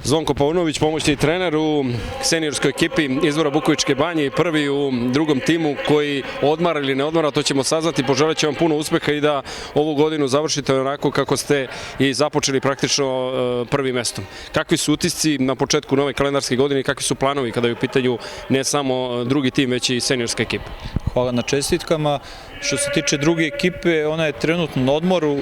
Zvonko Paunović, pomoćni trener u seniorskoj ekipi Izvora Bukovičke banje i prvi u drugom timu koji odmara ili ne odmara, to ćemo saznati. Poželit ću vam puno uspeha i da ovu godinu završite onako kako ste i započeli praktično prvim mestom. Kakvi su utisci na početku nove kalendarske godine i kakvi su planovi kada je u pitanju ne samo drugi tim, već i seniorska ekipa? Hvala na čestitkama. Što se tiče druge ekipe, ona je trenutno na odmoru.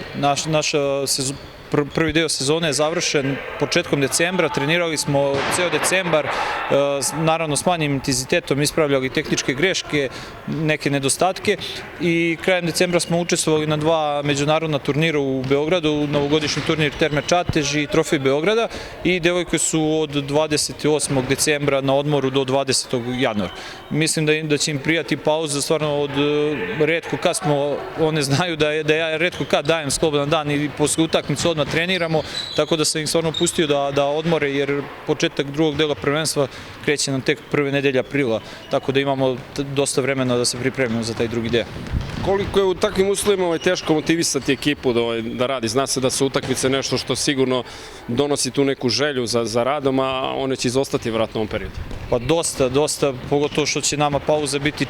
Prvi deo sezone je završen početkom decembra, trenirali smo ceo decembar, naravno s manjim intenzitetom, ispravljali tehničke greške, neke nedostatke i krajem decembra smo učestvovali na 2 međunarodna turnira u Beogradu, novogodišnji turnir Terme Čatež i Trofej Beograda, i devojke su od 28. decembra na odmoru do 20. januara. Mislim da će im prijati pauza, stvarno od retko kad one znaju da ja retko kad dajem slobodan dan i posle utakmice odmah treniramo, tako da sam ih stvarno pustio da odmore, jer početak drugog dela prvenstva kreće nam tek prve nedelje aprila, tako da imamo dosta vremena da se pripremimo za taj drugi deo. Koliko je u takvim uslovima teško motivisati ekipu da radi? Zna se da su utakmice nešto što sigurno donosi tu neku želju za radom, a one će izostati vratno u ovom periodu. Pa dosta, pogotovo što će nama pauza biti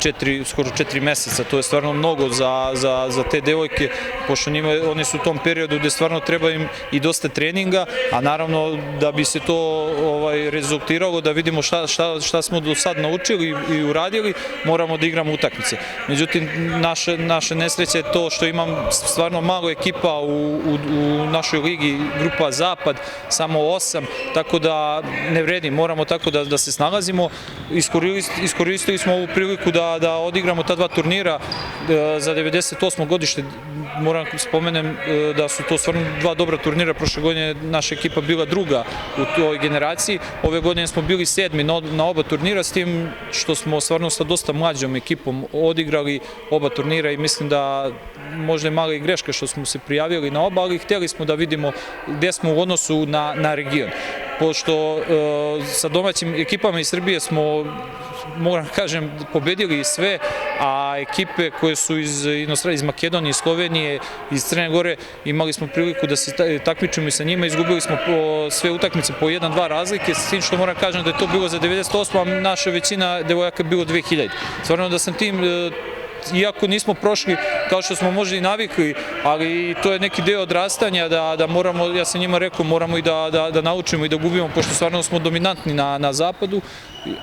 skoro 4 meseca, to je stvarno mnogo za te devojke, pošto one su u tom periodu gde stvarno treba im i dosta treninga, a naravno da bi se to rezultiralo, da vidimo šta smo do sad naučili i uradili, moramo da igramo utakmice. Međutim, naša nesreća je to što imam stvarno malo ekipa u našoj ligi, grupa Zapad, samo 8, tako da ne vredi, moramo tako da se snalazimo. Iskoristili smo ovu priliku da odigramo ta 2 turnira za 98. godište. Moram spomenem da su to stvarno 2 dobra turnira. Prošle godine naša ekipa bila druga u toj generaciji, ove godine smo bili 7. na oba turnira, s tim što smo stvarno sa dosta mlađom ekipom odigrali oba turnira i mislim da možda je mala i greška što smo se prijavili na oba, ali htjeli smo da vidimo gde smo u odnosu na region. Pošto sa domaćim ekipama iz Srbije smo, moram kažem, pobedili sve, a ekipe koje su iz Makedonije, Slovenije, iz Crne Gore, imali smo priliku da se takmičimo i sa njima, izgubili smo sve utakmice po 1-2 razlike, s tim što moram kažem da je to bilo za 98, a naša većina devojaka je bilo 2000. Stvarno da sam tim, iako nismo prošli kao što smo možda i navikli, ali to je neki deo odrastanja da moramo, ja sam njima rekao, moramo i da naučimo i da gubimo, pošto stvarno smo dominantni na zapadu,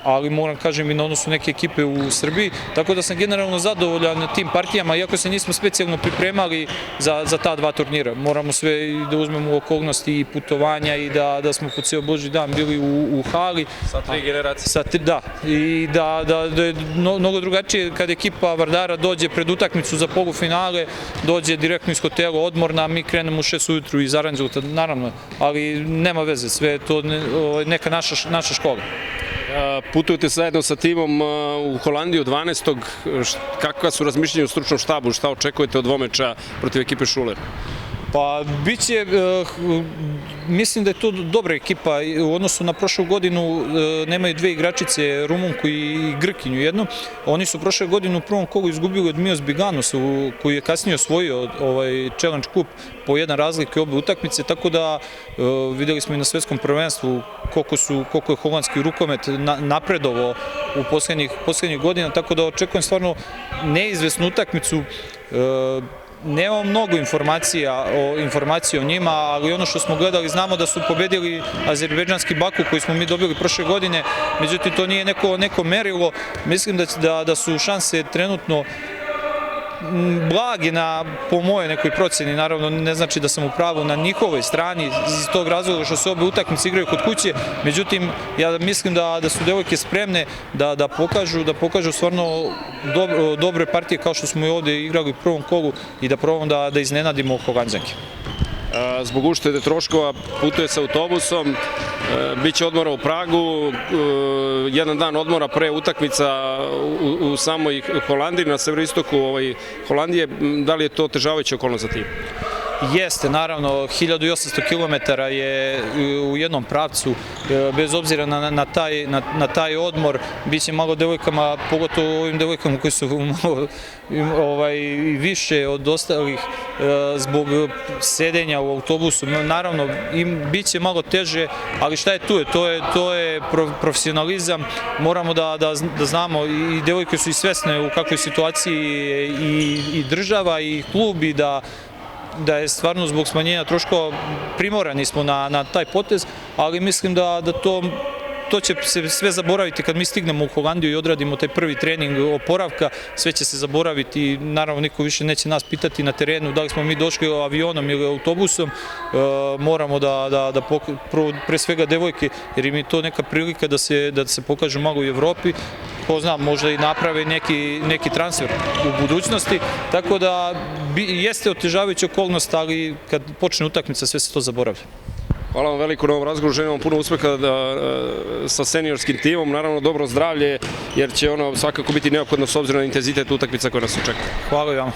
ali moram kažem i na odnosu neke ekipe u Srbiji, tako da sam generalno zadovoljan tim partijama, iako se nismo specijalno pripremali za ta 2 turnira. Moramo sve da uzmemo u okolnosti i putovanja i da smo po ceo Božji dan bili u hali. Sa 3 generacije. Da, i da je mnogo drugačije kad ekipa Vardara dođe pred utakmicu za polufinale, dođe direktno iz hotela odmorna, mi krenemo u 6 ujutru iz Aranđelovca, naravno, ali nema veze, sve je to neka naša škola. Putujete zajedno sa timom u Holandiju 12. Kakva su razmišljenja u stručnom štabu? Šta očekujete od dvomeča protiv ekipe Šuler? Pa biće, mislim da je to dobra ekipa. U odnosu na prošlu godinu nemaju 2 igračice, Rumunku i Grkinju jednu. Oni su prošle godine u prvom kolu izgubili od Mios Biganos, koji je kasnije osvojio Challenge Cup po 1 razlike obe utakmice, tako da videli smo i na svetskom prvenstvu koliko je holandski rukomet napredovao u poslednjih godina, tako da očekujem stvarno neizvesnu utakmicu. Nemamo mnogo informacija o njima, ali ono što smo gledali, znamo da su pobedili azerbejdžanski Baku koji smo mi dobili prošle godine, međutim to nije neko merilo. Mislim da su šanse trenutno blagi po mojoj nekoj proceni, naravno ne znači da sam u pravu, na njihovoj strani, iz tog razloga što se obe utakmice igraju kod kuće, međutim ja mislim da su devojke spremne da pokažu stvarno dobre partije kao što smo i ovde igrali u prvom kolu i da probamo da iznenadimo Holanđanke. Zbog uštede troškova putuje sa autobusom, bit će odmora u Pragu, 1 dan odmora pre utakmica u samoj Holandiji, na severoistoku Holandije. Da li je to otežavajuća okolnost za tim? Jeste, naravno, 1800 km je u jednom pravcu, bez obzira na taj odmor, bit će malo devojkama, pogotovo ovim devojkama koji su više od ostalih, zbog sedenja u autobusu. Naravno, bit će malo teže, ali šta je tu? To je profesionalizam. Moramo da znamo, i devojke su i svesne u kakvoj situaciji i država i klub, i da je stvarno zbog smanjenja troškova primorani smo na taj potez, ali mislim da to će se sve zaboraviti kad mi stignemo u Holandiju i odradimo taj prvi trening oporavka, sve će se zaboraviti i naravno niko više neće nas pitati na terenu da li smo mi došli avionom ili autobusom. Moramo da pre svega devojke, jer im je to neka prilika da se pokažu malo u Evropi, ko zna, možda i naprave neki transfer u budućnosti, tako da jeste otežavajuća okolnost, ali kad počne utakmica sve se to zaboravlja. Hvala vam veliko na ovom razgovoru, želim vam puno uspeha sa seniorskim timom, naravno dobro zdravlje, jer će ono svakako biti neophodno s obzirom na intenzitet utakmica koja nas očekuje. Hvala vam.